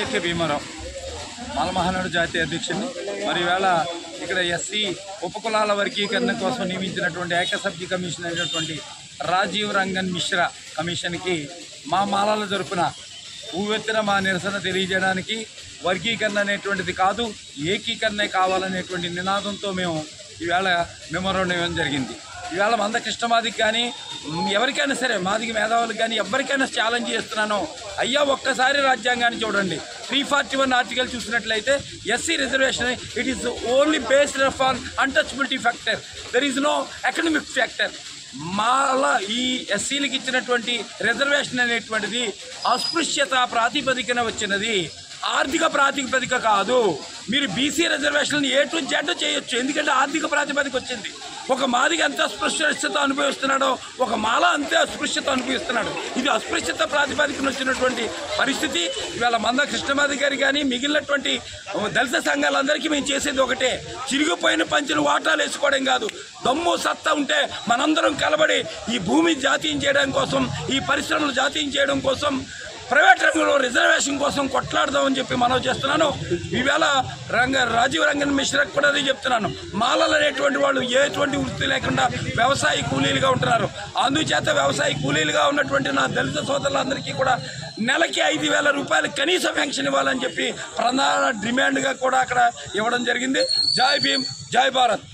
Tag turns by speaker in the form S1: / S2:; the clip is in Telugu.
S1: ఏకే భీమారావు మాలమహానాడు జాతీయ అధ్యక్షుడిని. మరి ఈవేళ ఇక్కడ ఎస్సీ ఉపకులాల వర్గీకరణ కోసం నియమించినటువంటి ఏకసభ్య కమిషన్ అయినటువంటి రాజీవ్ రంగన్ మిశ్రా కమిషన్కి మా మాలల తరపున ఊవెత్తిన మా నిరసన తెలియజేయడానికి వర్గీకరణ అనేటువంటిది కాదు ఏకీకరణే కావాలనేటువంటి నినాదంతో మేము ఈవేళ మెమోరాండం ఇవ్వడం జరిగింది. ఈవేళ మంద కృష్ణమాదికి కానీ ఎవరికైనా సరే మాదికి మేధావులకు కానీ ఎవరికైనా ఛాలెంజ్ చేస్తున్నాను, అయ్యా ఒక్కసారి రాజ్యాంగాన్ని చూడండి. 341 ఆర్టికల్ చూసినట్లయితే SC reservation it is only based on untouchability factor, there is no economic factor. Mala ఈ ఎస్సీలకు ఇచ్చినటువంటి రిజర్వేషన్ అనేటువంటిది అస్పృశ్యత ప్రాతిపదికన వచ్చినది, ఆర్థిక ప్రాతిపదిక కాదు. మీరు BC reservation A to Z చేయొచ్చు, ఎందుకంటే ఆర్థిక ప్రాతిపదిక వచ్చింది. ఒక మాదిగా ఎంత అస్పృశ్యత అనుభవిస్తున్నాడో ఒక మాల అంతే అస్పృశ్యత అనుభవిస్తున్నాడు. ఇది అస్పృశ్యత ప్రాతిపదికన వచ్చినటువంటి పరిస్థితి. ఇవాళ మంద కృష్ణమాది గారి కానీ మిగిలినటువంటి దళిత సంఘాలందరికీ మేము చేసేది ఒకటే, చిరిగిపోయిన పంచిన వాటాలు వేసుకోవడం కాదు. దమ్ము సత్తా ఉంటే మనందరం కలబడి ఈ భూమి జాతీయం చేయడం కోసం, ఈ పరిశ్రమలు జాతీయం చేయడం కోసం, ప్రైవేట్ రంగంలో రిజర్వేషన్ కోసం కొట్లాడదామని చెప్పి మనవి చేస్తున్నాను. ఈవేళ రాజీవ్ రంగన్ మిశ్రాకి కూడా అదే చెప్తున్నాను. మాలలు అనేటువంటి వాళ్ళు ఎటువంటి వృత్తి లేకుండా వ్యవసాయ కూలీలుగా ఉంటున్నారు. అందుచేత వ్యవసాయ కూలీలుగా ఉన్నటువంటి నా దళిత సోదరులందరికీ కూడా నెలకి 5,000 రూపాయలు కనీస పెన్షన్ ఇవ్వాలని చెప్పి ప్రధాన డిమాండ్గా కూడా అక్కడ ఇవ్వడం జరిగింది. జై భీమ్, జై భారత్.